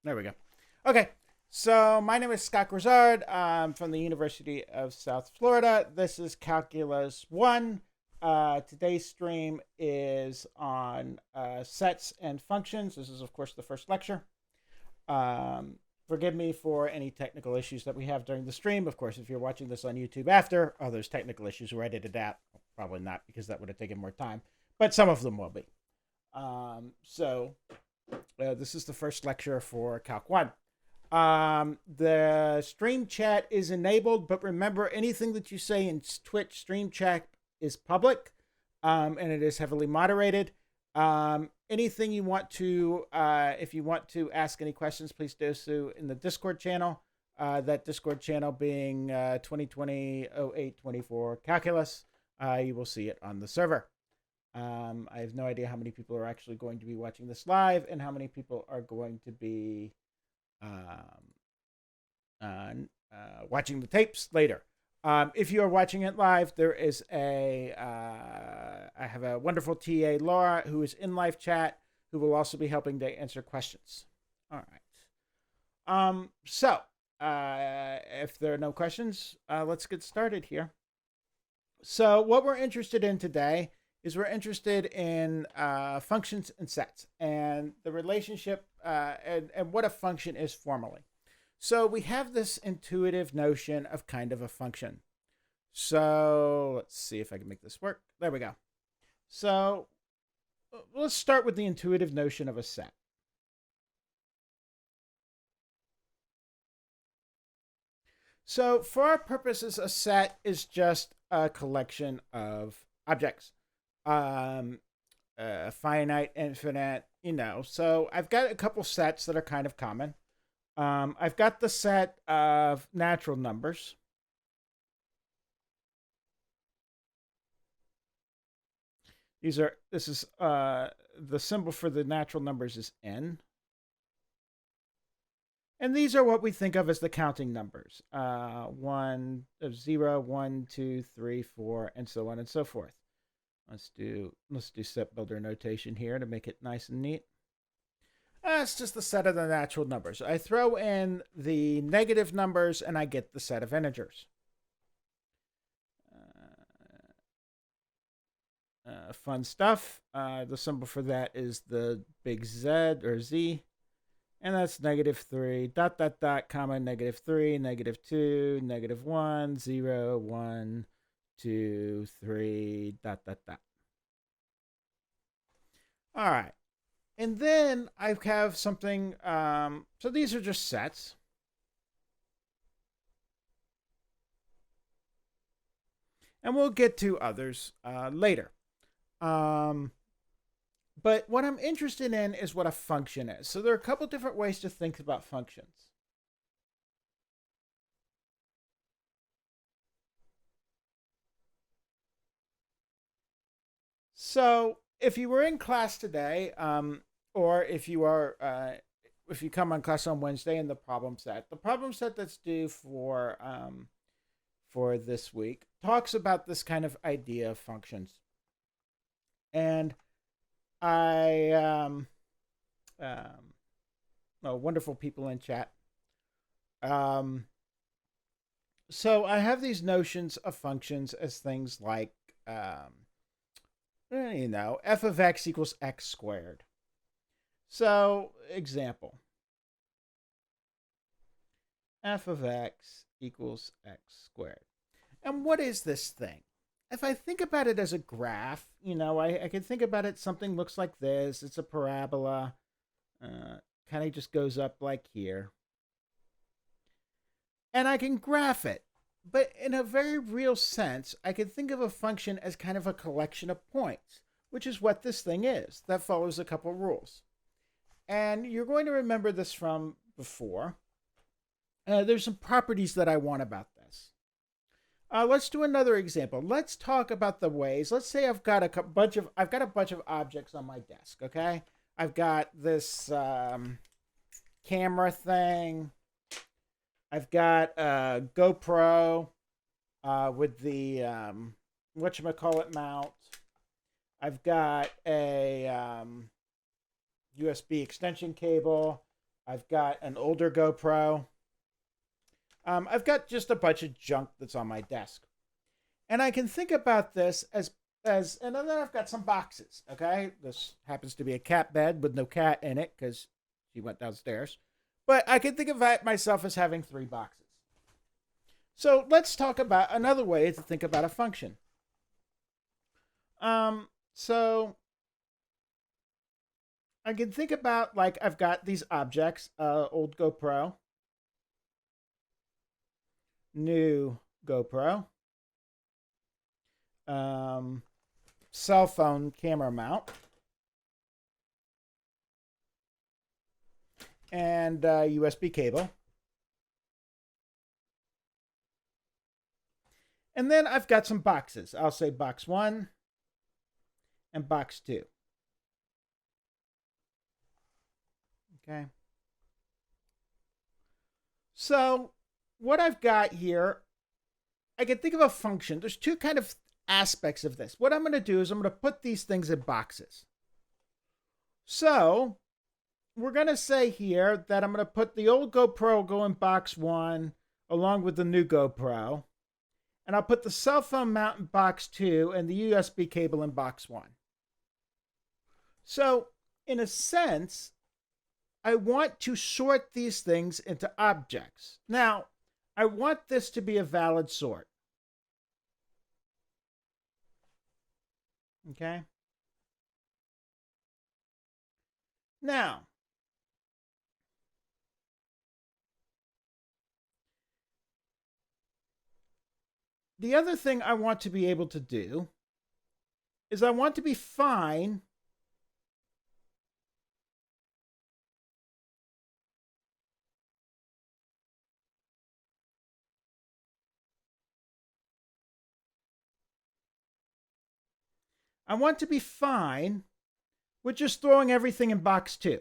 There we go. Okay, so my name is Scott Grizzard. I'm from the University of South Florida. This is Calculus 1. Today's stream is on sets and functions. This is, of course, the first lecture. Forgive me for any technical issues that we have during the stream. Of course, if you're watching this on YouTube after, those technical issues were edited out. Probably not, because that would have taken more time, but some of them will be. This is the first lecture for Calc 1. The stream chat is enabled, but remember, anything that you say in Twitch stream chat is public, and it is heavily moderated. Anything you want to, if you want to ask any questions, please do so in the Discord channel. That Discord channel being 2020-0824 Calculus. You will see it on the server. I have no idea how many people are actually going to be watching this live and how many people are going to be watching the tapes later. If you are watching it live, there is I have a wonderful TA, Laura, who is in live chat, who will also be helping to answer questions. All right. If there are no questions, let's get started here. So what we're interested in today is we're interested in functions and sets and the relationship and what a function is formally. So we have this intuitive notion of kind of a function. So let's see if I can make this work. There we go. So let's start with the intuitive notion of a set. So for our purposes, a set is just a collection of objects. Finite, infinite, So I've got a couple sets that are kind of common. I've got the set of natural numbers. The symbol for the natural numbers is n. And these are what we think of as the counting numbers. 1, 0, 1, 2, 3, 4, and so on and so forth. Let's do set builder notation here to make it nice and neat. It's just the set of the natural numbers. I throw in the negative numbers and I get the set of integers. Fun stuff. The symbol for that is the big Z or Z. And that's -3, ... comma, -3, -2, -1, 0, 1, 2, 3, ... All right. And then I have something, so these are just sets. And we'll get to others later. But what I'm interested in is what a function is. So there are a couple different ways to think about functions. So if you were in class today, or if you come on class on Wednesday in the problem set that's due for this week talks about this kind of idea of functions. And wonderful people in chat. So I have these notions of functions as things like, f of x equals x squared. So, example. F of x equals x squared. And what is this thing? If I think about it as a graph, I can think about it, something looks like this. It's a parabola. Kind of just goes up like here. And I can graph it. But in a very real sense, I can think of a function as kind of a collection of points, which is what this thing is. That follows a couple rules. And you're going to remember this from before. There's some properties that I want about this. Let's do another example. Let's talk about the ways. Let's say I've got a bunch of objects on my desk. Okay, I've got this camera thing. I've got a GoPro with the whatchamacallit mount. I've got a USB extension cable. I've got an older GoPro. I've got just a bunch of junk that's on my desk. And I can think about this as and then I've got some boxes. Okay, this happens to be a cat bed with no cat in it because she went downstairs. But I can think of myself as having 3 boxes. So let's talk about another way to think about a function. So I can think about like I've got these objects, old GoPro, new GoPro, cell phone camera mount, and USB cable. And then I've got some boxes. I'll say box 1 and box 2. Okay. So what I've got here, I can think of a function. There's 2 kind of aspects of this. What I'm going to do is I'm going to put these things in boxes. So we're going to say here that I'm going to put the old GoPro go in box 1 along with the new GoPro. And I'll put the cell phone mount in box 2 and the USB cable in box 1. So in a sense, I want to sort these things into objects. Now, I want this to be a valid sort. Okay? Now, the other thing I want to be able to do is I want to be fine with just throwing everything in box 2.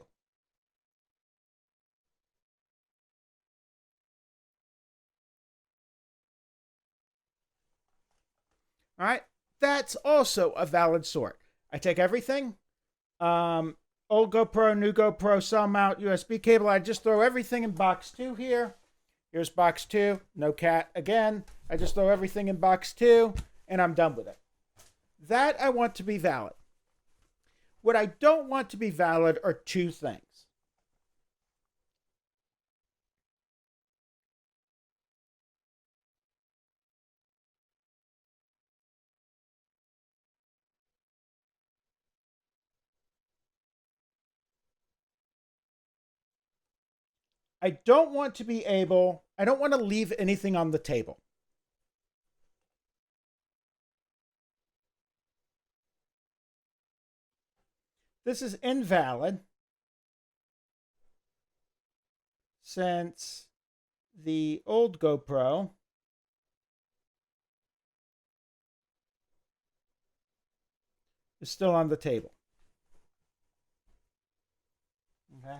All right, that's also a valid sort. I take everything, old GoPro, new GoPro, cell mount, USB cable. I just throw everything in box 2 here. Here's box 2, no cat again. I just throw everything in box 2 and I'm done with it. That I want to be valid. What I don't want to be valid are 2 things. I don't want to leave anything on the table. This is invalid since the old GoPro is still on the table. Okay.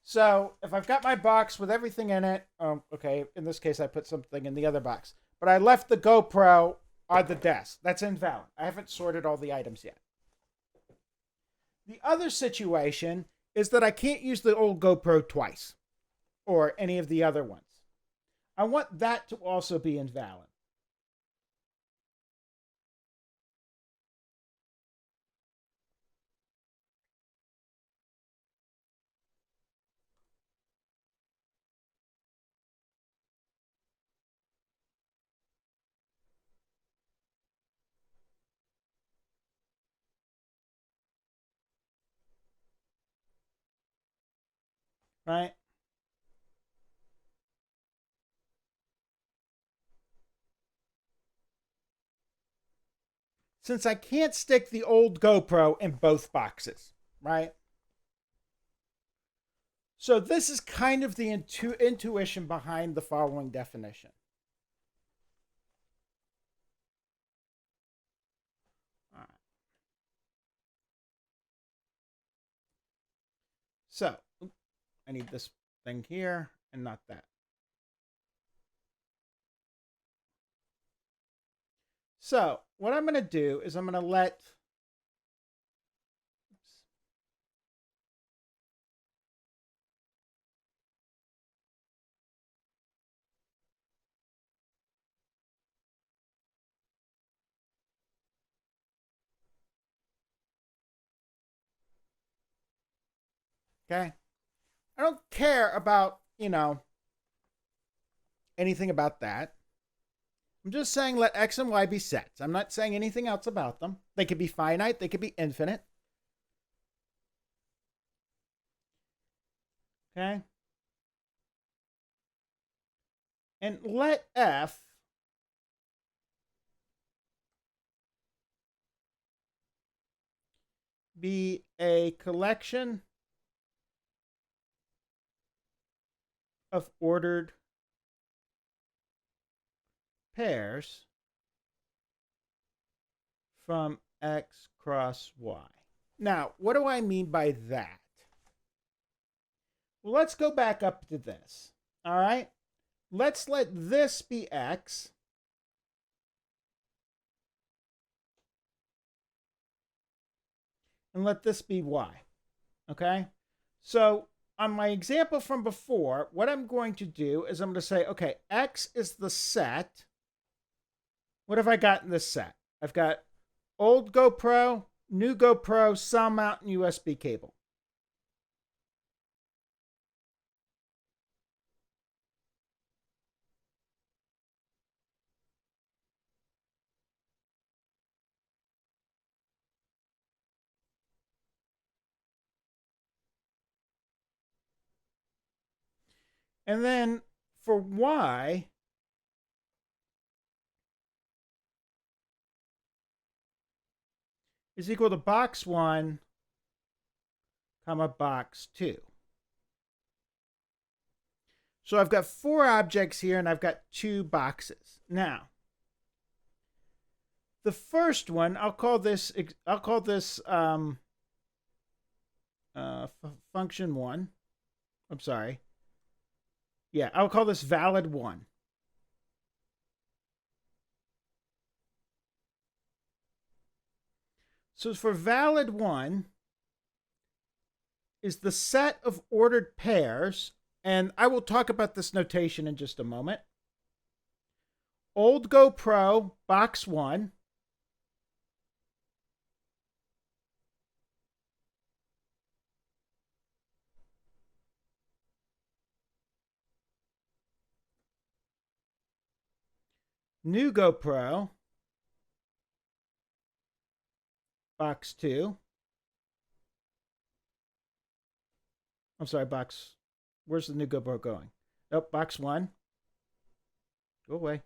So if I've got my box with everything in it, okay, in this case I put something in the other box, but I left the GoPro on the desk. That's invalid. I haven't sorted all the items yet. The other situation is that I can't use the old GoPro twice or any of the other ones. I want that to also be invalid. Right? Since I can't stick the old GoPro in both boxes, right? So this is kind of the intuition behind the following definition. All right. So I need this thing here and not that. So what I'm going to do is I'm going to let Okay? I don't care about, anything about that. I'm just saying let X and Y be sets. I'm not saying anything else about them. They could be finite, they could be infinite. Okay? And let F be a collection of ordered pairs from X cross Y. Now, what do I mean by that? Well, let's go back up to this. All right? Let's let this be X. And let this be Y. Okay? So on my example from before, what I'm going to do is I'm going to say, okay, X is the set. What have I got in this set? I've got old GoPro, new GoPro, cell mount, and USB cable. And then for Y, is equal to box 1, comma, box 2. So I've got 4 objects here and I've got 2 boxes. Now, the first one, I'll call this function 1. I'm sorry. Yeah, I'll call this valid 1. So for valid 1 is the set of ordered pairs, and I will talk about this notation in just a moment. Old GoPro, box 1. New GoPro, box 2. I'm sorry, box. Where's the new GoPro going? Oh, box 1. Go away.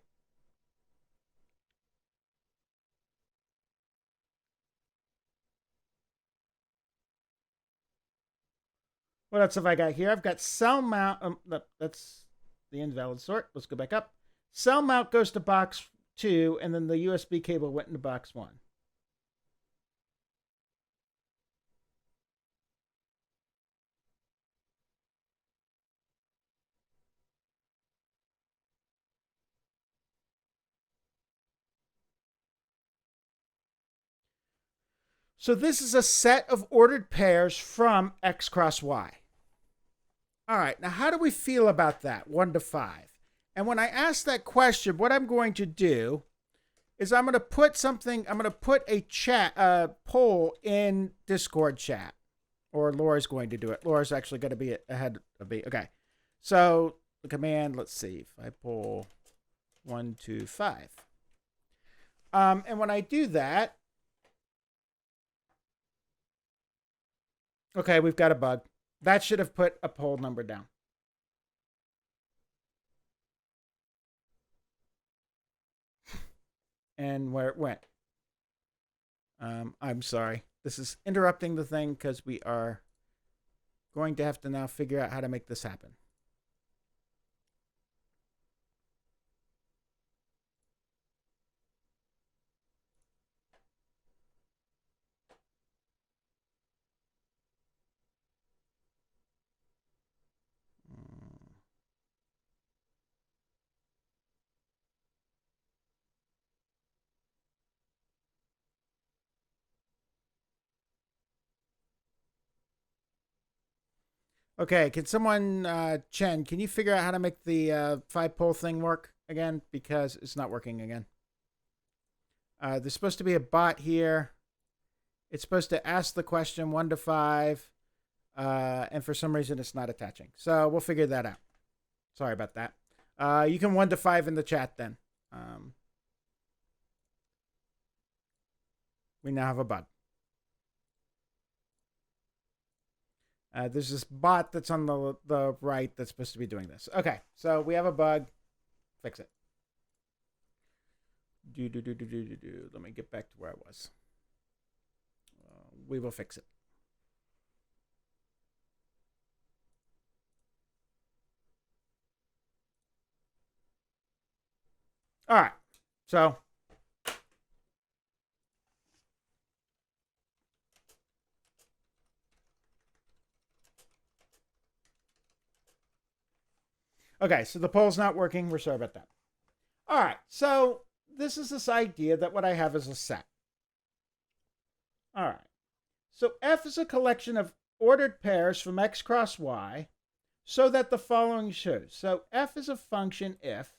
What else have I got here? I've got cell mount. That's the invalid sort. Let's go back up. Cell mount goes to box 2, and then the USB cable went into box 1. So this is a set of ordered pairs from X cross Y. All right, now how do we feel about that, 1 to 5? And when I ask that question, what I'm going to do is I'm going to put a chat poll in Discord chat, or Laura's going to do it. Laura's actually going to be ahead of me. Okay, so the command, let's see, if I pull 1 to 5. And when I do that, okay, we've got a bug. That should have put a poll number down. And where it went. I'm sorry. This is interrupting the thing because we are going to have to now figure out how to make this happen. Okay, can someone, Chen, can you figure out how to make the 5 poll thing work again? Because it's not working again. There's supposed to be a bot here. It's supposed to ask the question 1 to 5. and for some reason it's not attaching. So we'll figure that out. Sorry about that. You can 1 to 5 in the chat then. We now have a bug. There's this bot that's on the right that's supposed to be doing this. Okay, so we have a bug. Fix it. Let me get back to where I was. We will fix it. All right, so okay, so the poll's not working. We're sorry about that. All right, so this is this idea that what I have is a set. All right, so F is a collection of ordered pairs from X cross Y so that the following shows. So F is a function if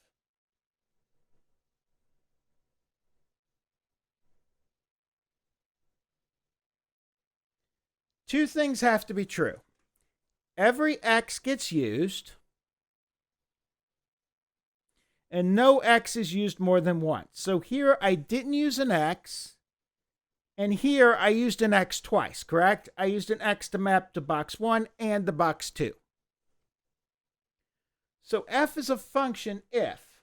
two things have to be true. Every X gets used, and no X is used more than once. So here I didn't use an X, and here I used an X twice, correct? I used an X to map to box 1 and the box 2. So F is a function if.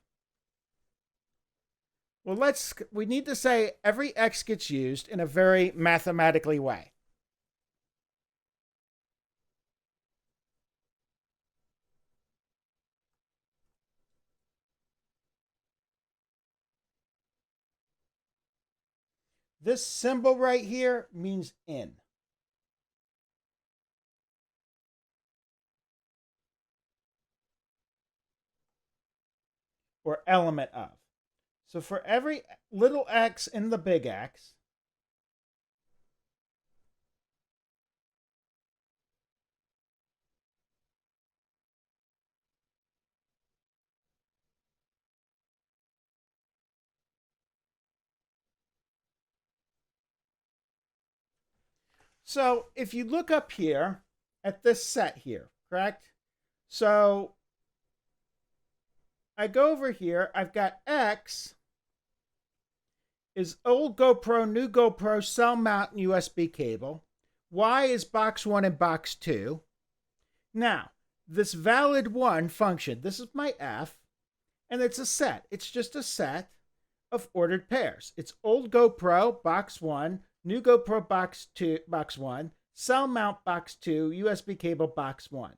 Well, we need to say every X gets used in a very mathematically way. This symbol right here means in. Or element of. So for every little x in the big X, so if you look up here at this set here, correct? So I go over here, I've got X is old GoPro, new GoPro, cell mount, and USB cable. Y is box 1 and box 2. Now, this valid 1 function, this is my F, and it's a set. It's just a set of ordered pairs. It's old GoPro, box 1, new GoPro, box 2, box 1, cell mount, box 2, USB cable, box 1.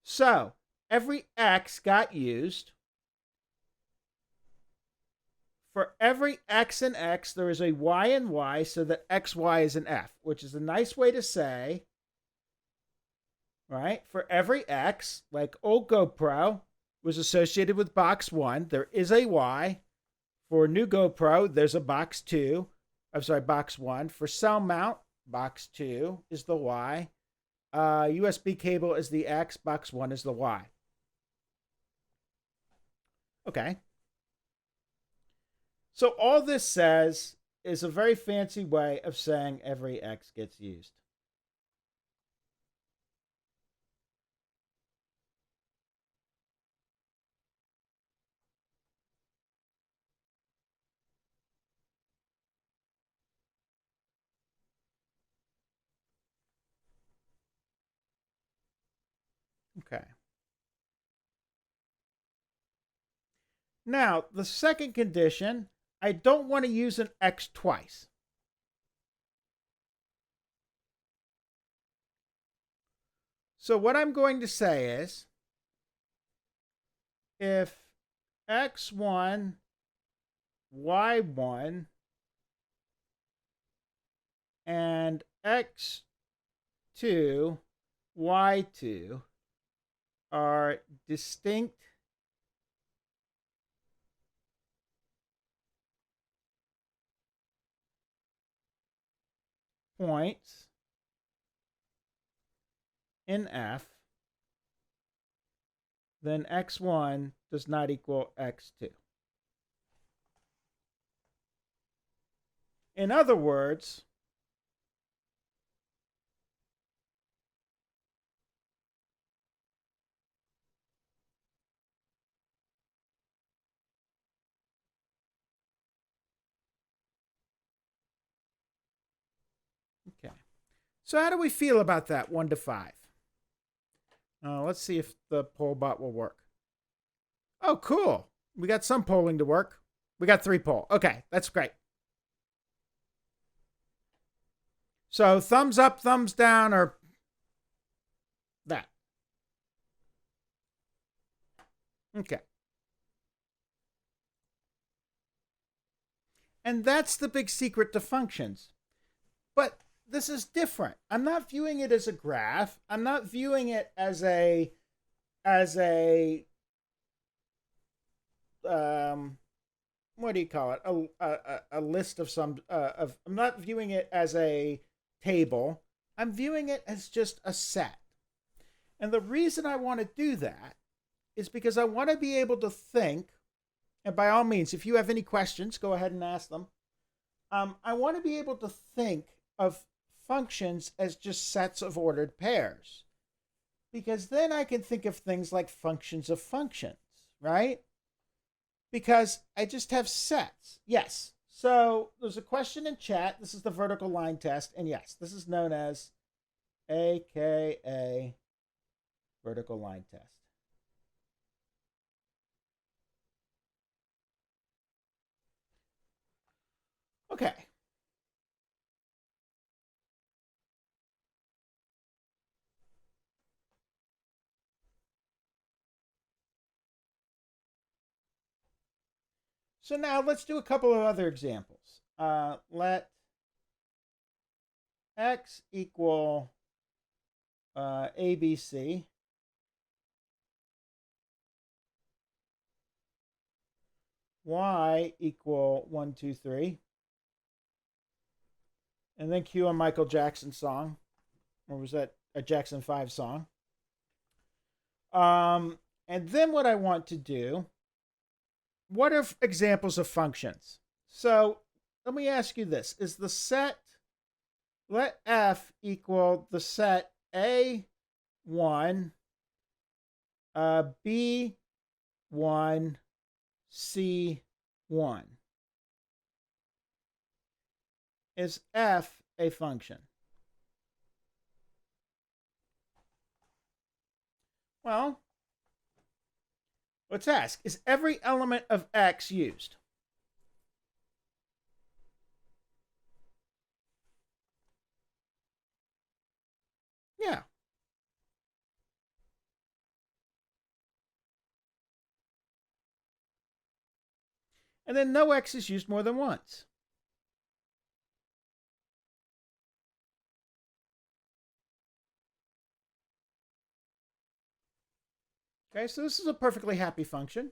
So every X got used. For every X and X, there is a Y and Y, so that XY is an F, which is a nice way to say, right? For every X, like old GoPro was associated with box 1, there is a Y. For new GoPro, there's a box 2. I'm sorry, box 1. For cell mount, box 2 is the Y. USB cable is the X, box 1 is the Y. Okay. So all this says is a very fancy way of saying every X gets used. Okay. Now, the second condition, I don't want to use an X twice. So what I'm going to say is, if X1, Y1, and X2, Y2 are distinct points in F, then X1 does not equal X2. In other words, So how do we feel about that 1 to 5? Let's see if the poll bot will work. Oh, cool. We got some polling to work. We got 3 poll. Okay, that's great. So thumbs up, thumbs down, or that. Okay. And that's the big secret to functions. But this is different. I'm not viewing it as a graph. I'm not viewing it as a what do you call it? A list of some of. I'm not viewing it as a table. I'm viewing it as just a set. And the reason I want to do that is because I want to be able to think. And by all means, if you have any questions, go ahead and ask them. I want to be able to think of functions as just sets of ordered pairs. Because then I can think of things like functions of functions, right? Because I just have sets. Yes. So there's a question in chat. This is the vertical line test. And yes, this is known as AKA vertical line test. Okay. So now let's do a couple of other examples. Let x equal ABC. Y equal 1, 2, 3. And then cue a Michael Jackson song. Or was that a Jackson 5 song? And then what I want to do, what are examples of functions? So let me ask you this. Is the set, let F equal the set A1, B1, C1. Is F a function? Well, let's ask, is every element of X used? Yeah. And then no X is used more than once. Okay, so this is a perfectly happy function.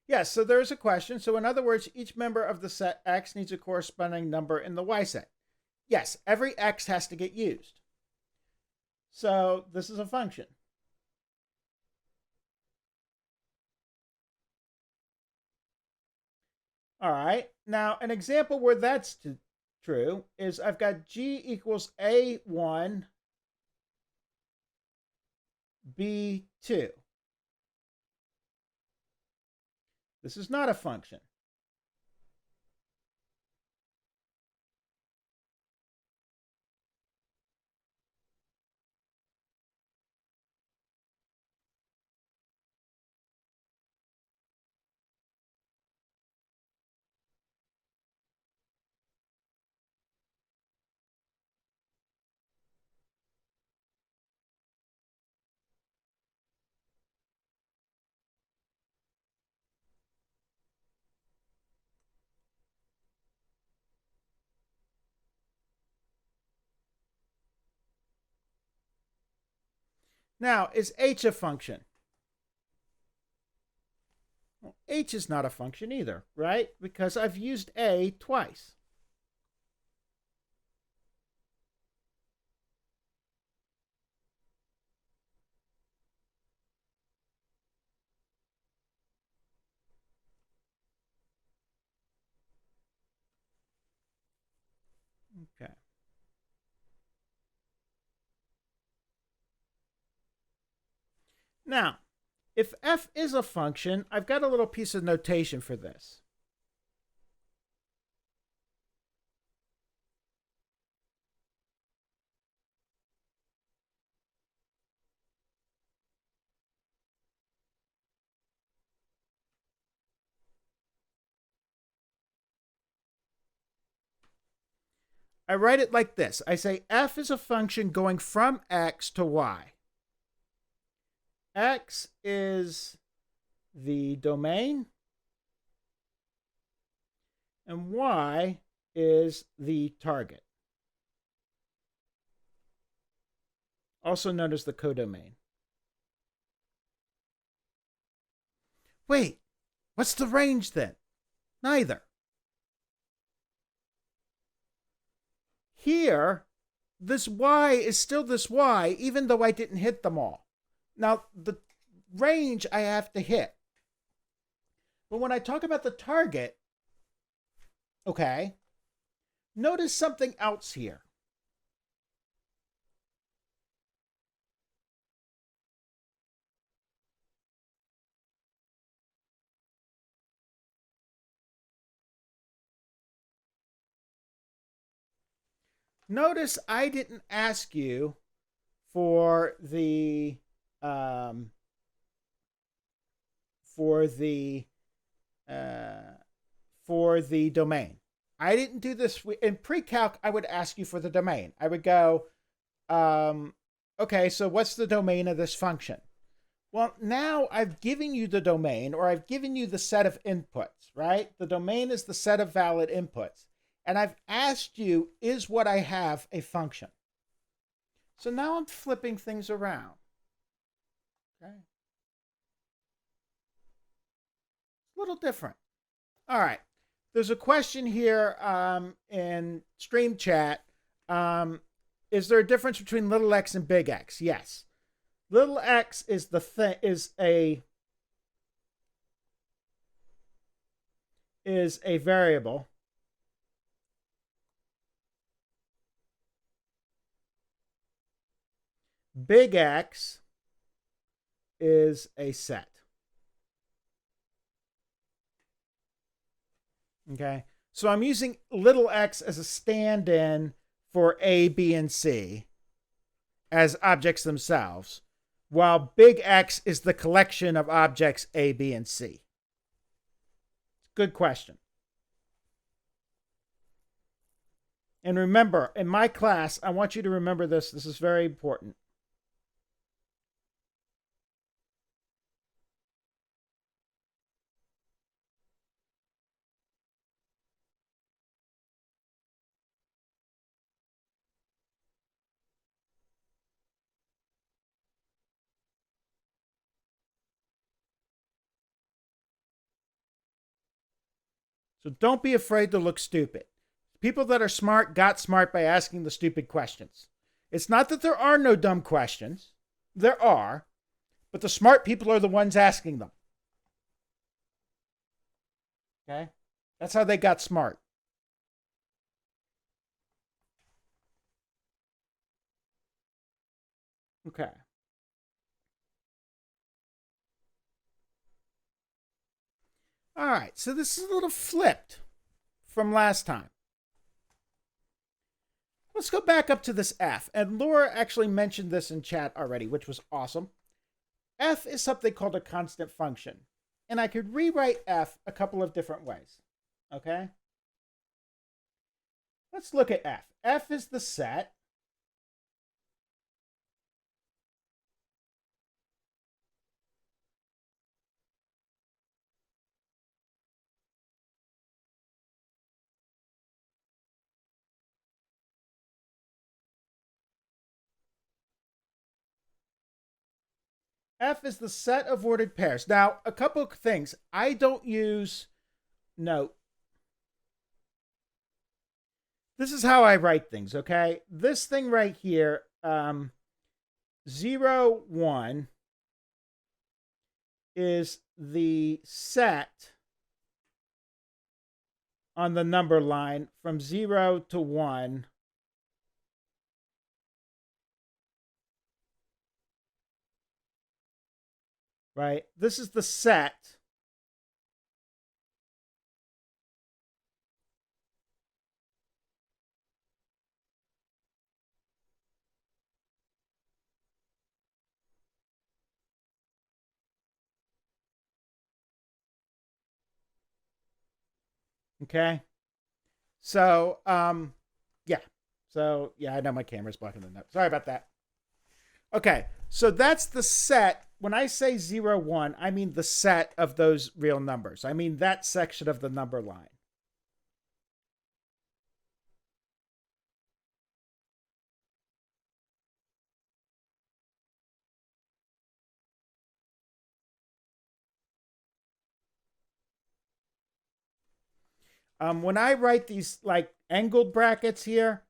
Yes, so there's a question. So in other words, each member of the set X needs a corresponding number in the Y set. Yes, every X has to get used. So this is a function. All right. Now, an example where that's true is I've got G equals A1, B2. This is not a function. Now, is H a function? Well, H is not a function either, right? Because I've used A twice. Okay. Now, if f is a function, I've got a little piece of notation for this. I write it like this. I say f is a function going from x to y. X is the domain, and y is the target, also known as the codomain. Wait, what's the range then? Neither. Here, this y is still this y, even though I didn't hit them all. Now, the range I have to hit. But when I talk about the target, okay, notice something else here. Notice I didn't ask you for the for the domain. I didn't do this in pre-calc. I would ask you for the domain. I would go, okay, so what's the domain of this function? Well, now I've given you the domain, or I've given you the set of inputs, right? The domain is the set of valid inputs. And I've asked you, is what I have a function? So now I'm flipping things around. Okay. A little different. All right. There's a question here in stream chat. Is there a difference between little x and big X? Yes. Little x is a variable. Big X is a set. Okay, so I'm using little x as a stand-in for A, B, and C as objects themselves, while big X is the collection of objects A, B, and C. Good question. And remember, in my class, I want you to remember this. This is very important. So don't be afraid to look stupid. People that are smart got smart by asking the stupid questions. It's not that there are no dumb questions. There are, but the smart people are the ones asking them. Okay? That's how they got smart. Okay. All right, so this is a little flipped from last time. Let's go back up to this f. And Laura actually mentioned this in chat already, which was awesome. F is something called a constant function. And I could rewrite f a couple of different ways. Okay? Let's look at f. F is the set. F is the set of ordered pairs. Now, a couple of things. I don't use note. This is how I write things, okay? This thing right here, 0, 1 is the set on the number line from 0 to 1. right? This is the set. Okay. So, yeah. So, yeah, I know my camera's blocking the note. Sorry about that. Okay. So that's the set. When I say 0, 1, I mean the set of those real numbers. I mean that section of the number line. When I write these like angled brackets here,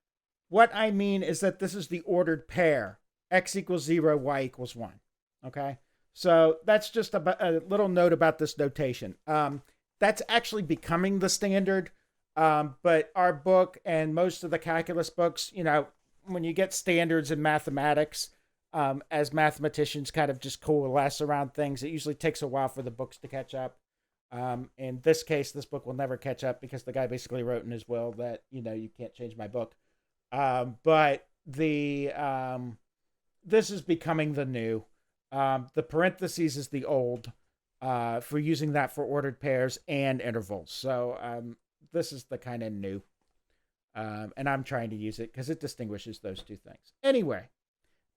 what I mean is that this is the ordered pair. X equals 0, Y equals 1. Okay. So that's just a little note about this notation. That's actually becoming the standard. But our book and most of the calculus books, when you get standards in mathematics, as mathematicians kind of just coalesce around things, it usually takes a while for the books to catch up. In this case, this book will never catch up because the guy basically wrote in his will that, you can't change my book. But this is becoming the new. The parentheses is the old for using that for ordered pairs and intervals. So this is the kind of new. And I'm trying to use it because it distinguishes those two things. Anyway,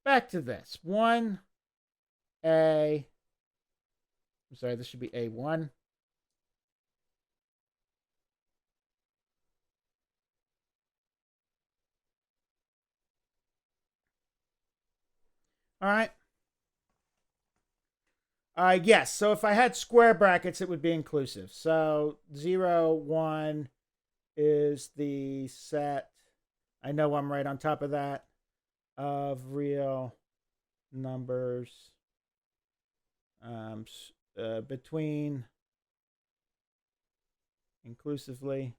back to this. 1A. I'm sorry, this should be A1. All right. Yes. So if I had square brackets, it would be inclusive. So 0, 1 is the set. I know I'm right on top of that of real numbers between inclusively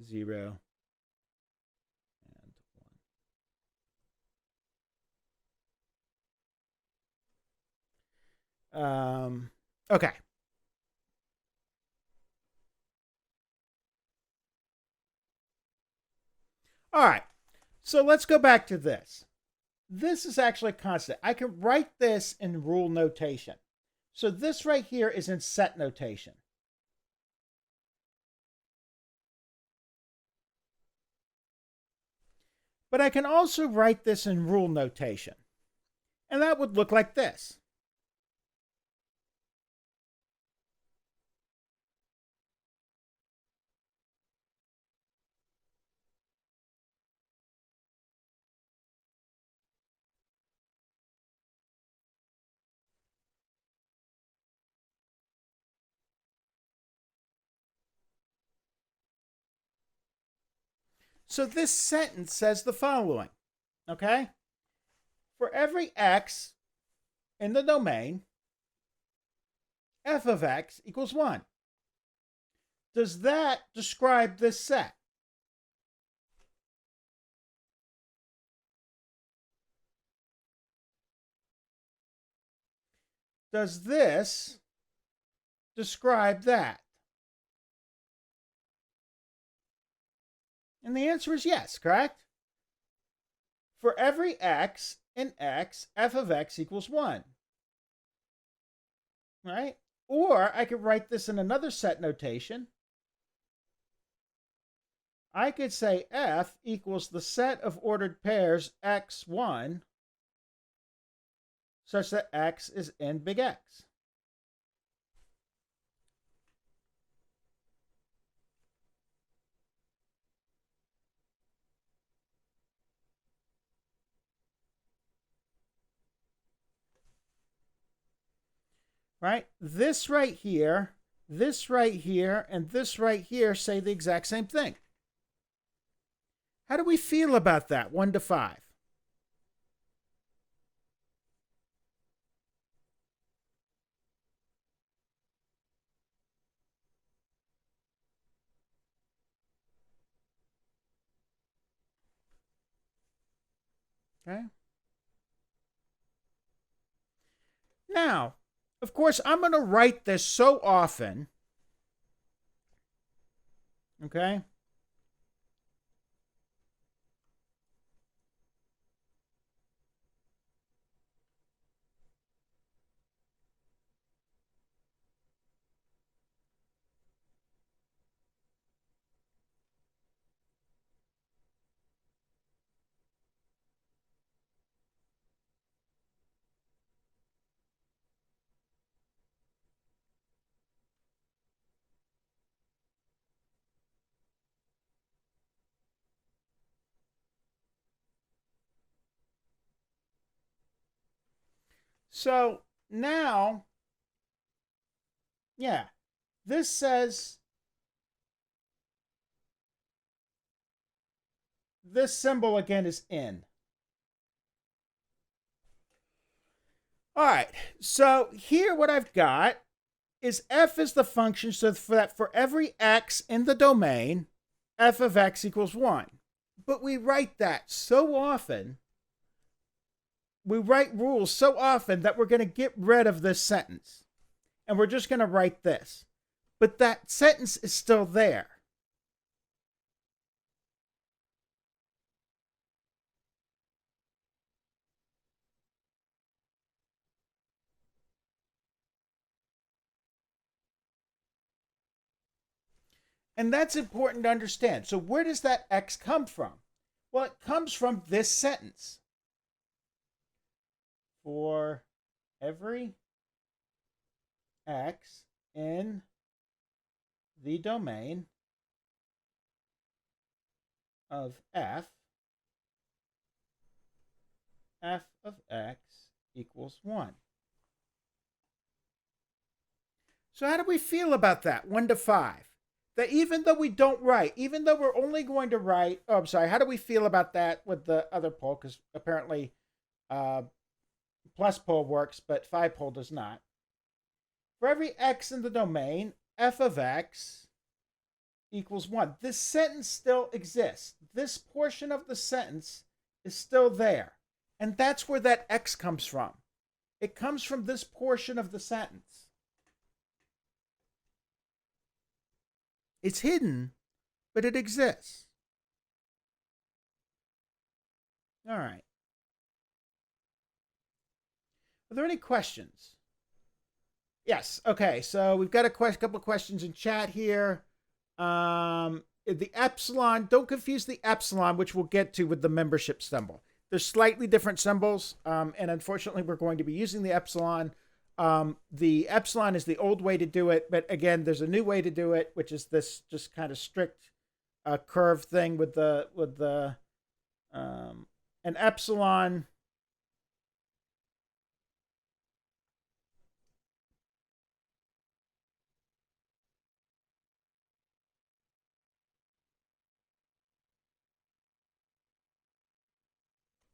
0 and 1. Okay. All right. So let's go back to this. This is actually a constant. I can write this in rule notation. So this right here is in set notation. But I can also write this in rule notation. And that would look like this. So this sentence says the following, okay? For every x in the domain, f of x equals 1. Does that describe this set? Does this describe that? And the answer is yes, correct? For every x in x, f of x equals 1. Right? Or I could write this in another set notation. I could say f equals the set of ordered pairs x1 such that x is in big X. Right? This right here, and this right here say the exact same thing. How do we feel about that? 1 to 5. Okay. Now, of course, I'm going to write this so often, okay? So now, yeah, this says this symbol again is in. All right, so here what I've got is f is the function, so for every x in the domain, f of x equals 1. But we write that so often, we write rules so often that we're going to get rid of this sentence. And we're just going to write this. But that sentence is still there. And that's important to understand. So where does that x come from? Well, it comes from this sentence. For every x in the domain of f, f of x equals 1. So how do we feel about that? 1 to 5. That even though we don't write, even though we're only going to write, oh, I'm sorry, how do we feel about that with the other pole? Because apparently plus pole works, but 5 pole does not. For every x in the domain, f of x equals 1. This sentence still exists. This portion of the sentence is still there. And that's where that x comes from. It comes from this portion of the sentence. It's hidden, but it exists. All right. Are there any questions? Yes. Okay. So we've got a couple of questions in chat here. The epsilon, don't confuse the epsilon, which we'll get to with the membership symbol. They're slightly different symbols, and unfortunately, we're going to be using the epsilon. The epsilon is the old way to do it, but again, there's a new way to do it, which is this just kind of strict curve thing with an epsilon.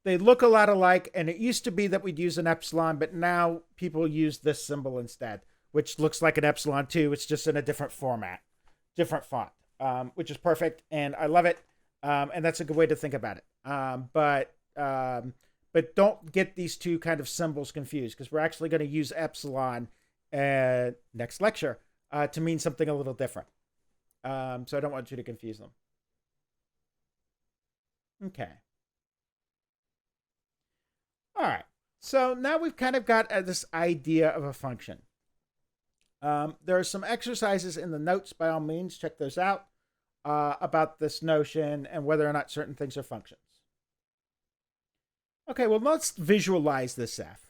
They look a lot alike, and it used to be that we'd use an epsilon, but now people use this symbol instead, which looks like an epsilon too. It's just in a different format, different font, which is perfect, and I love it. And that's a good way to think about it. But don't get these two kind of symbols confused, because we're actually going to use epsilon next lecture to mean something a little different. So I don't want you to confuse them. Okay. All right, so now we've kind of got this idea of a function. There are some exercises in the notes, by all means, check those out, about this notion and whether or not certain things are functions. Okay, well, let's visualize this f.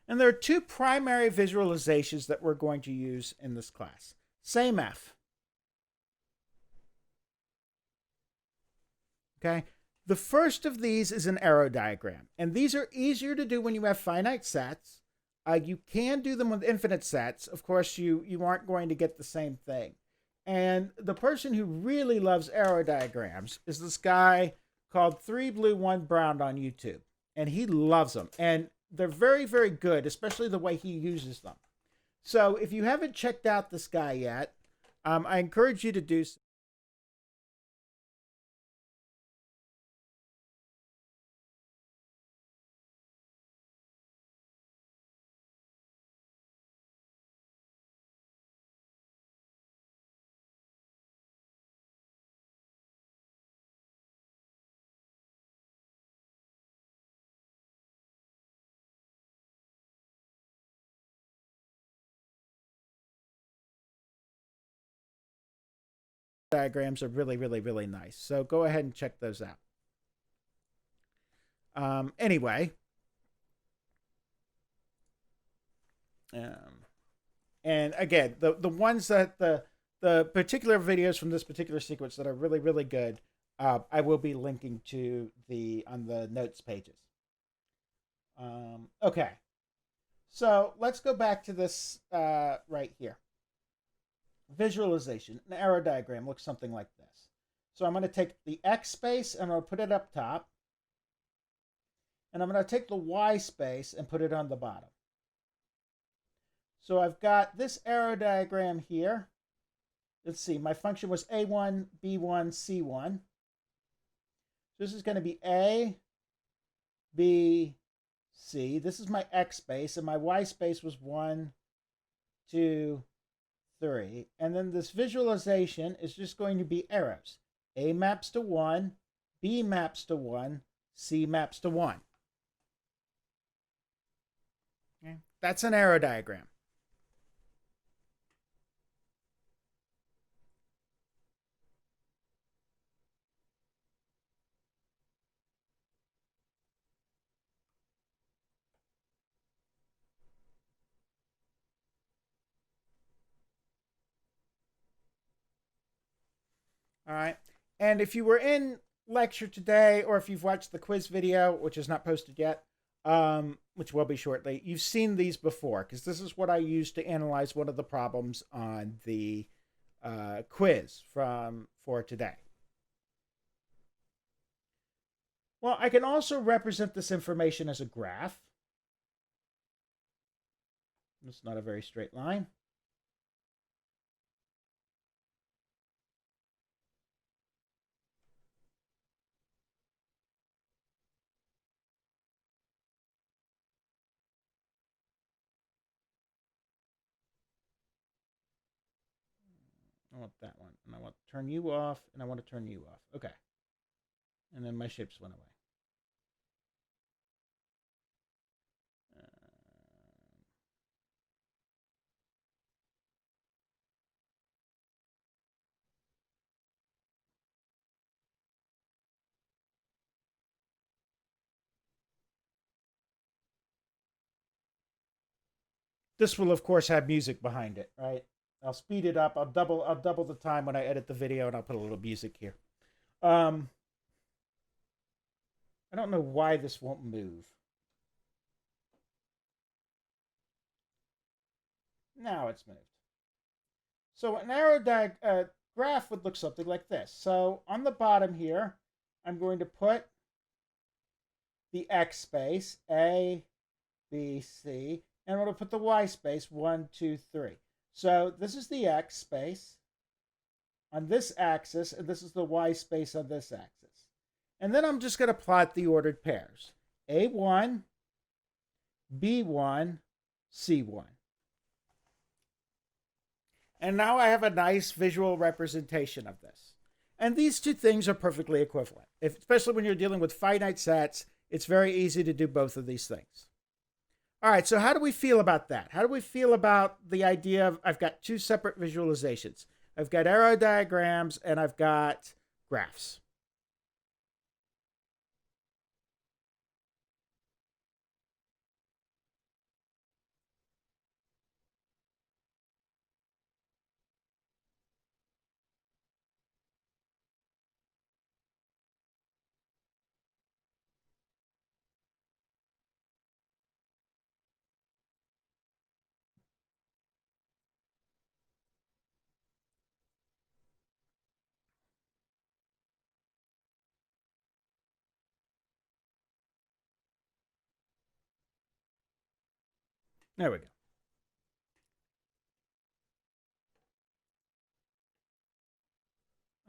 And there are two primary visualizations that we're going to use in this class. Same f. Okay. The first of these is an arrow diagram. And these are easier to do when you have finite sets. You can do them with infinite sets. Of course, you aren't going to get the same thing. And the person who really loves arrow diagrams is this guy called 3 Blue 1 Brown on YouTube. And he loves them. And they're very, very good, especially the way he uses them. So if you haven't checked out this guy yet, I encourage you to do so. Diagrams are really, really, really nice. So go ahead and check those out. Anyway, um, and again, the ones that the particular videos from this particular sequence that are really, really good, I will be linking to the on the notes pages. Okay, so let's go back to this right here. Visualization. An arrow diagram looks something like this. So I'm going to take the X space and I'm going to put it up top. And I'm going to take the Y space and put it on the bottom. So I've got this arrow diagram here. Let's see, my function was A1, B1, C1. This is going to be A, B, C. This is my X space, and my Y space was 1, 2, 3. And then this visualization is just going to be arrows. A maps to 1, B maps to 1, C maps to 1. Okay. That's an arrow diagram. All right. And if you were in lecture today, or if you've watched the quiz video, which is not posted yet, which will be shortly, you've seen these before, because this is what I used to analyze one of the problems on the quiz for today. Well, I can also represent this information as a graph. It's not a very straight line. I want that one. And I want to turn you off, and I want to turn you off. Okay. And then my shapes went away. This will, of course, have music behind it, right? I'll speed it up. I'll double the time when I edit the video, and I'll put a little music here. I don't know why this won't move. Now it's moved. So an graph would look something like this. So on the bottom here, I'm going to put the X space, A, B, C, and I'm going to put the Y space, 1, 2, 3. So this is the X space on this axis, and this is the Y space on this axis. And then I'm just going to plot the ordered pairs. A1, B1, C1. And now I have a nice visual representation of this. And these two things are perfectly equivalent. Especially when you're dealing with finite sets, it's very easy to do both of these things. All right, so how do we feel about that? How do we feel about the idea of I've got two separate visualizations? I've got arrow diagrams and I've got graphs. There we go.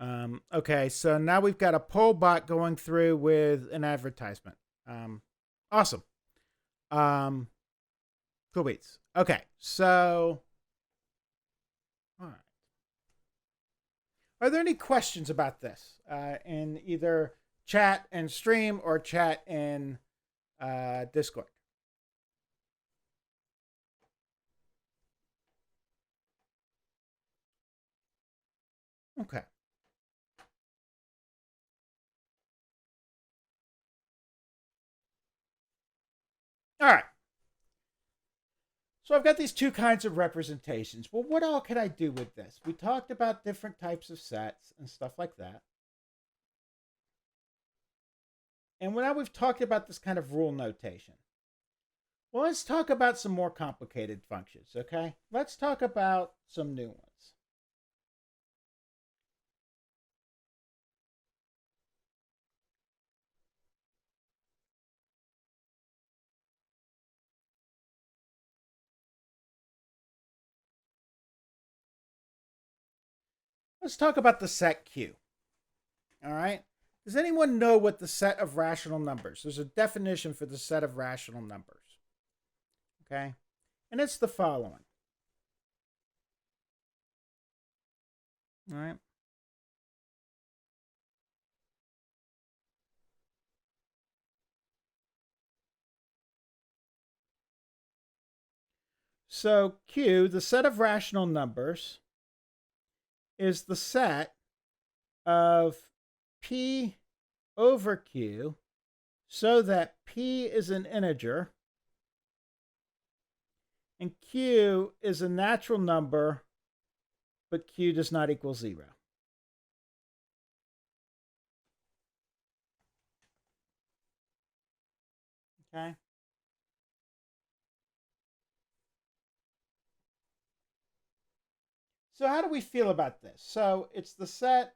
Okay, so now we've got a poll bot going through with an advertisement. Awesome. Cool beats. Okay, so all right. Are there any questions about this in either chat and stream or chat in Discord? Okay. All right. So I've got these two kinds of representations. Well, what all can I do with this? We talked about different types of sets and stuff like that. And now we've talked about this kind of rule notation. Well, let's talk about some more complicated functions, okay? Let's talk about some new ones. Let's talk about the set Q. All right? Does anyone know what the set of rational numbers? There's a definition for the set of rational numbers. Okay? And it's the following. All right? So Q, the set of rational numbers, is the set of P over Q so that P is an integer and Q is a natural number, but Q does not equal 0. Okay? So how do we feel about this? So it's the set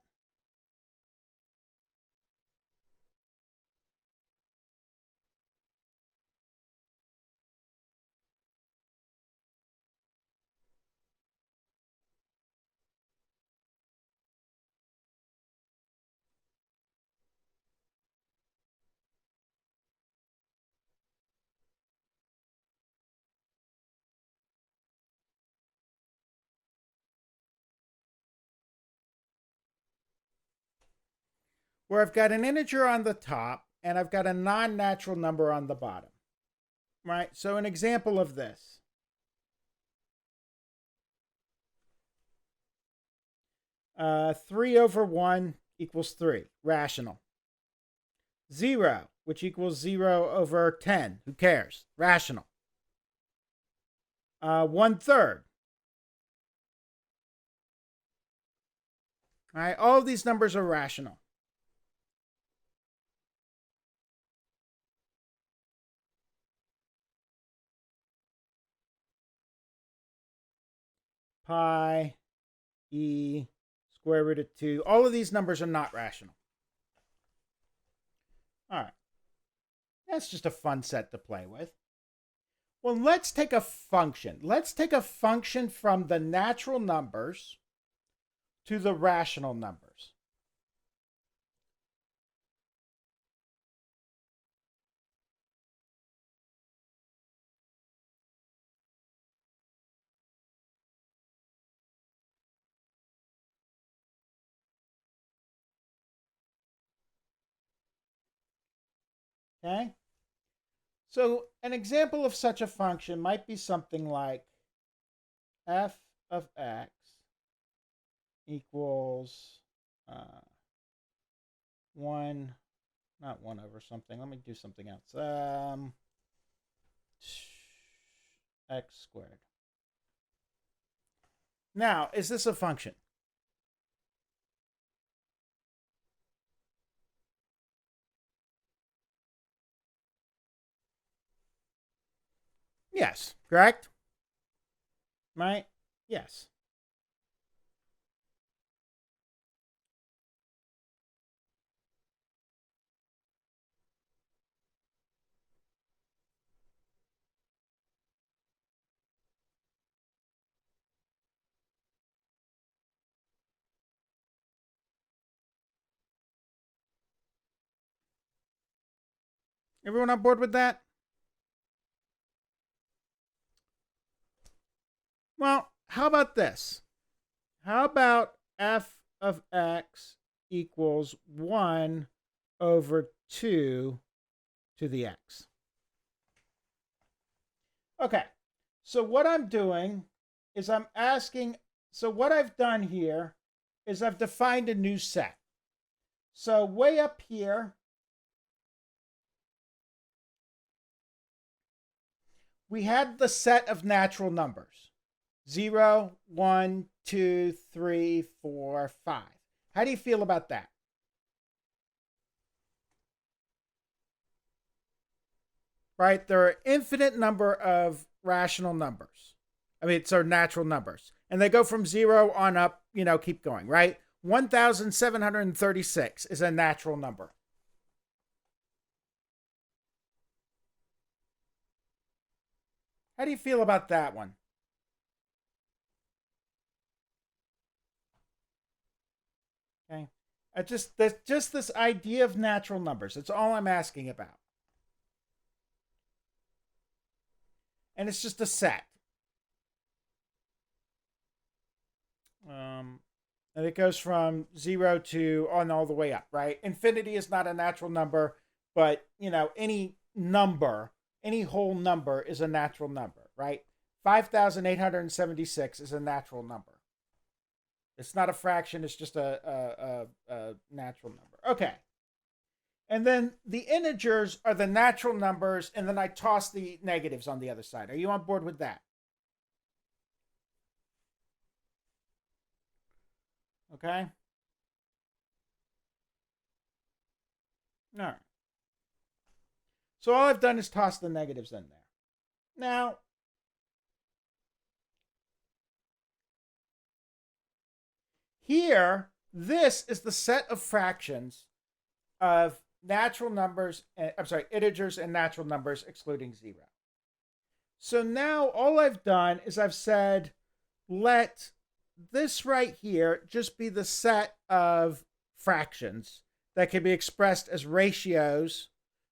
where I've got an integer on the top and I've got a non-natural number on the bottom. Right? So an example of this. 3 over 1 equals 3, rational. 0, which equals 0 over 10, who cares? Rational. 1/3. All right, all of these numbers are rational. Pi, e, square root of 2. All of these numbers are not rational. All right. That's just a fun set to play with. Well, let's take a function. Let's take a function from the natural numbers to the rational numbers. Okay? So an example of such a function might be something like f of x equals 1, not 1 over something. Let me do something else. X squared. Now, is this a function? Yes, correct? Right? Yes. Everyone on board with that? Well, how about this? How about f of x equals 1 over 2 to the x? Okay, so what I'm doing is I'm asking, so what I've done here is I've defined a new set. So way up here, we had the set of natural numbers. 0, 1, 2, 3, 4, 5. How do you feel about that? Right? There are an infinite number of rational numbers. I mean, so natural numbers. And they go from 0 on up, keep going, right? 1,736 is a natural number. How do you feel about that one? Okay. Just this idea of natural numbers. That's all I'm asking about. And it's just a set. And it goes from 0 to on all the way up, right? Infinity is not a natural number, but any number, any whole number is a natural number, right? 5,876 is a natural number. It's not a fraction, it's just a natural number. Okay. And then the integers are the natural numbers, and then I toss the negatives on the other side. Are you on board with that? Okay. All right. So all I've done is toss the negatives in there. Now, here, this is the set of fractions of natural numbers, integers and natural numbers excluding 0. So now all I've done is I've said, let this right here just be the set of fractions that can be expressed as ratios,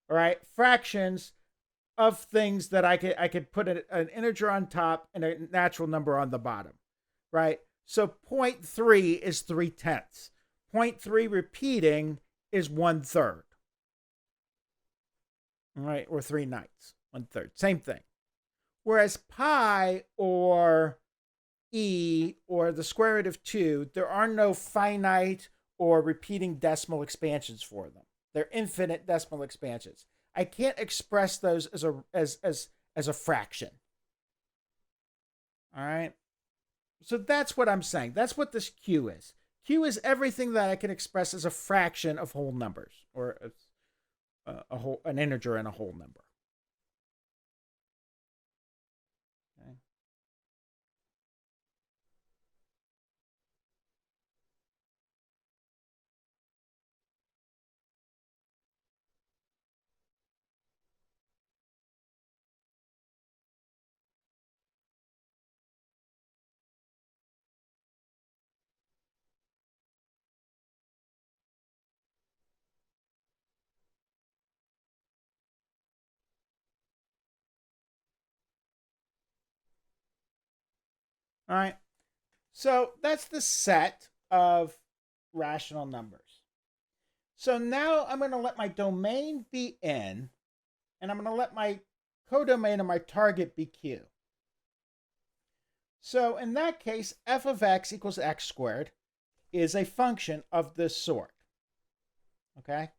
all right, fractions of things that I could put an integer on top and a natural number on the bottom, right? So 0.3 is 3/10. 0.3 repeating is 1/3. All right, or 3/9, 1/3, same thing. Whereas pi or e or the square root of 2, there are no finite or repeating decimal expansions for them. They're infinite decimal expansions. I can't express those as a fraction. All right. So that's what I'm saying. That's what this Q is. Q is everything that I can express as a fraction of whole numbers, or an integer and a whole number. Okay. All right. So that's the set of rational numbers. So now I'm going to let my domain be n, and I'm going to let my codomain or my target be q. So in that case, f of x equals x squared is a function of this sort. Okay?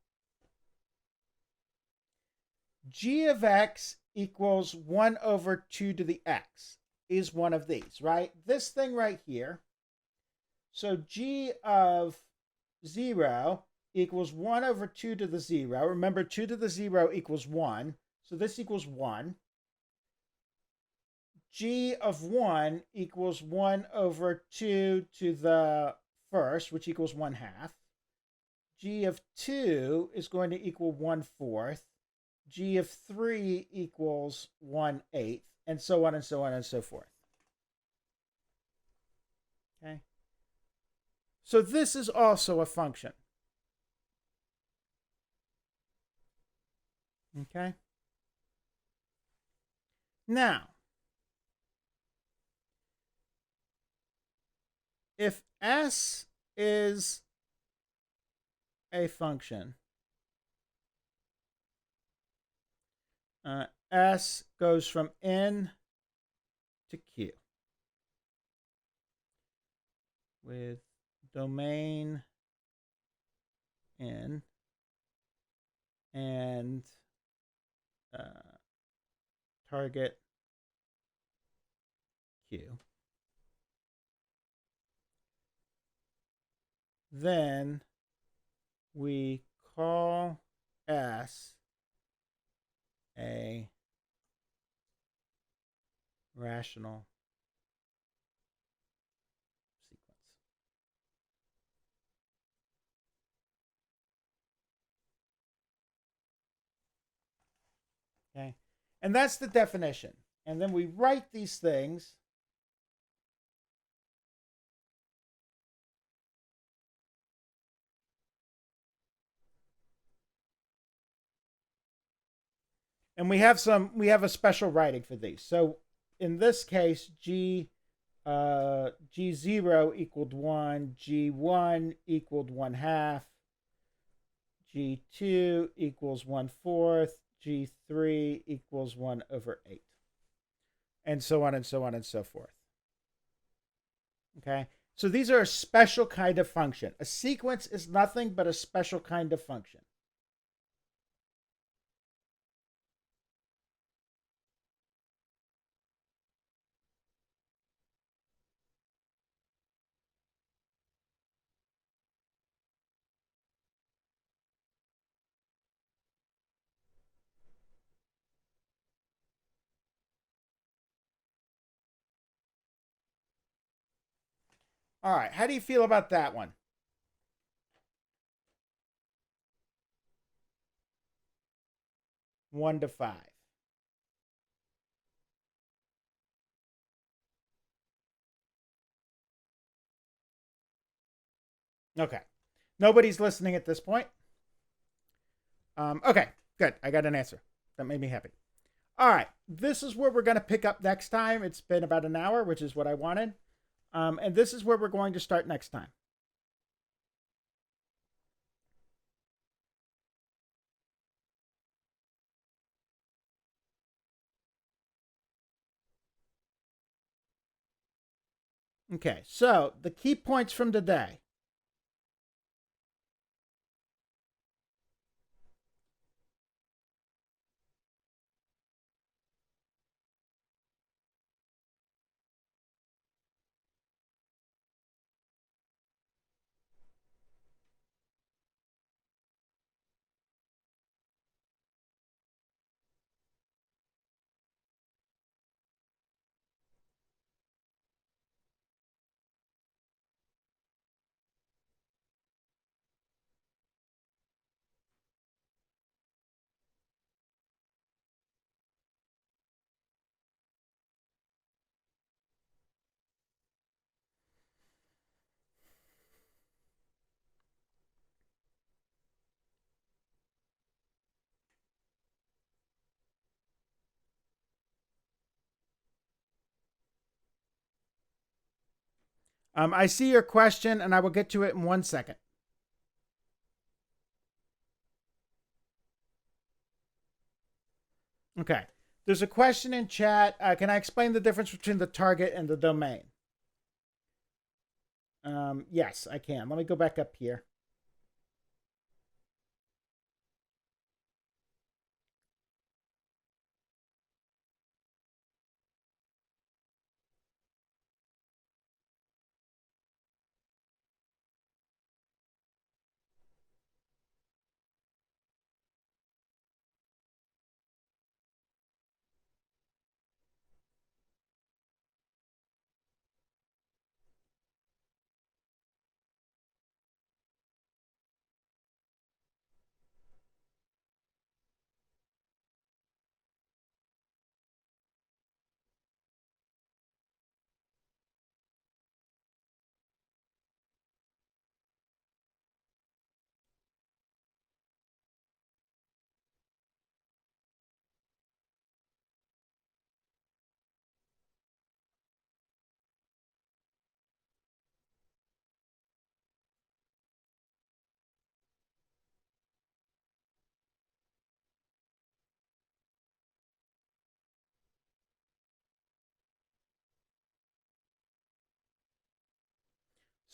G of x equals 1 over 2 to the x is one of these, right? This thing right here. So g of 0 equals 1 over 2 to the 0. Remember, 2 to the 0 equals 1. So this equals 1. G of 1 equals 1 over 2 to the first, which equals 1/2. G of 2 is going to equal 1/4. G of 3 equals 1/8, and so on and so on and so forth. Okay. So this is also a function. Okay. Now, if S is a function, S goes from N to Q with domain N and target Q. Then we call S a rational sequence. Okay. And that's the definition. And then we write these things. And we have a special writing for these. So in this case, G0 equaled 1, G1 equaled 1/2, G2 equals 1/4, G3 equals 1/8, and so on and so on and so forth. Okay, so these are a special kind of function. A sequence is nothing but a special kind of function. All right, how do you feel about that one? 1 to 5. Okay. Nobody's listening at this point. Okay, good. I got an answer. That made me happy. All right. This is where we're going to pick up next time. It's been about an hour, which is what I wanted. And this is where we're going to start next time. Okay, so the key points from today. I see your question, and I will get to it in 1 second. Okay. There's a question in chat. Can I explain the difference between the target and the domain? Yes, I can. Let me go back up here.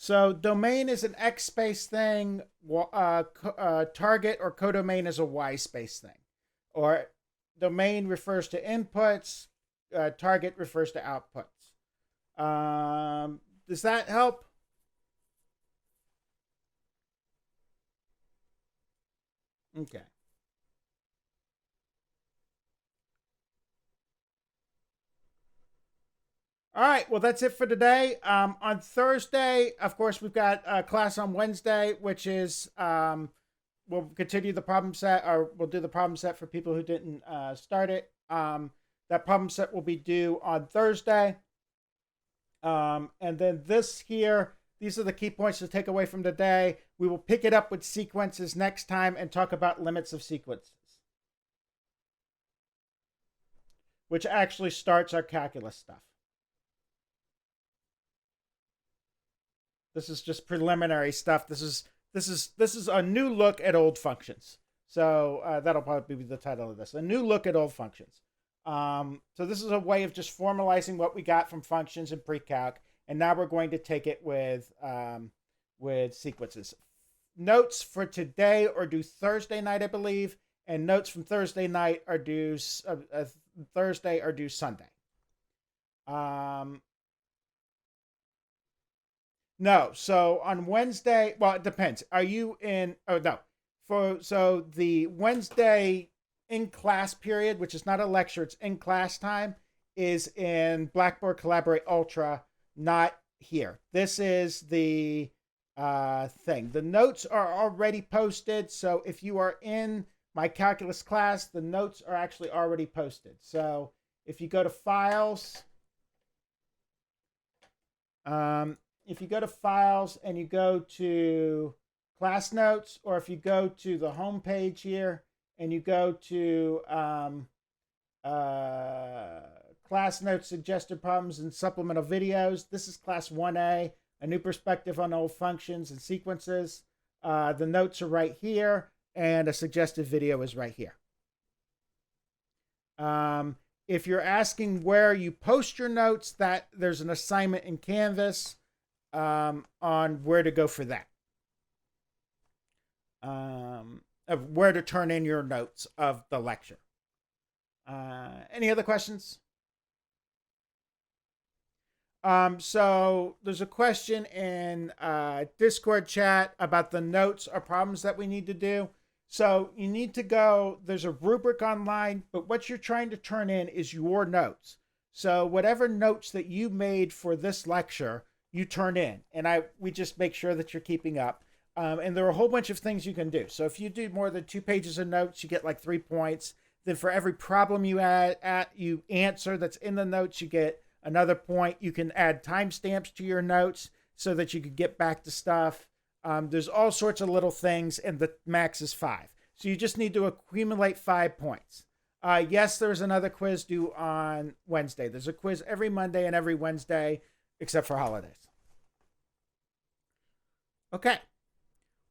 So domain is an X space thing. Target or codomain is a Y space thing. Or domain refers to inputs. Target refers to outputs. Does that help? Okay. All right. Well, that's it for today. On Thursday, of course, we've got a class on Wednesday, which is we'll continue the problem set, or we'll do the problem set for people who didn't start it. That problem set will be due on Thursday. And then this here, these are the key points to take away from today. We will pick it up with sequences next time and talk about limits of sequences, which actually starts our calculus stuff. This is just preliminary stuff. This is a new look at old functions. So that'll probably be the title of this: a new look at old functions. So this is a way of just formalizing what we got from functions and pre-calc, and now we're going to take it with sequences. Notes for today are due Thursday night, I believe, and notes from Thursday night are due Thursday or due Sunday. No, so on Wednesday, well, it depends. Are you in? Oh no, so the Wednesday in class period, which is not a lecture, it's in class time, is in Blackboard Collaborate Ultra, not here. This is the thing. The notes are already posted, so if you are in my calculus class, the notes are actually already posted. So if you go to files, if you go to files and you go to class notes, or if you go to the home page here and you go to class notes, suggested problems, and supplemental videos, this is class 1A, a new perspective on old functions and sequences. The notes are right here, and a suggested video is right here. If you're asking where you post your notes, that there's an assignment in Canvas on where to go for that. Of where to turn in your notes of the lecture. Any other questions? So there's a question in Discord chat about the notes or problems that we need to do. So you need to go, there's a rubric online, but what you're trying to turn in is your notes. So whatever notes that you made for this lecture, you turn in, and we just make sure that you're keeping up. And there are a whole bunch of things you can do. So if you do more than 2 pages of notes, you get like 3 points. Then for every problem you you answer that's in the notes, you get another point. You can add timestamps to your notes so that you can get back to stuff. There's all sorts of little things, and the max is 5. So you just need to accumulate 5 points. Yes, there's another quiz due on Wednesday. There's a quiz every Monday and every Wednesday, except for holidays. Okay.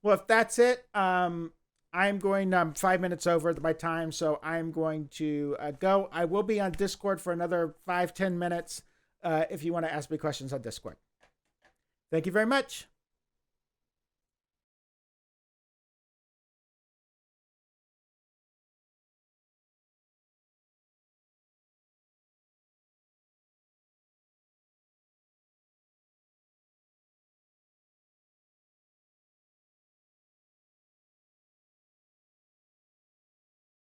Well, if that's it, I'm 5 minutes over my time, so I'm going to go. I will be on Discord for another 5-10 minutes if you want to ask me questions on Discord. Thank you very much.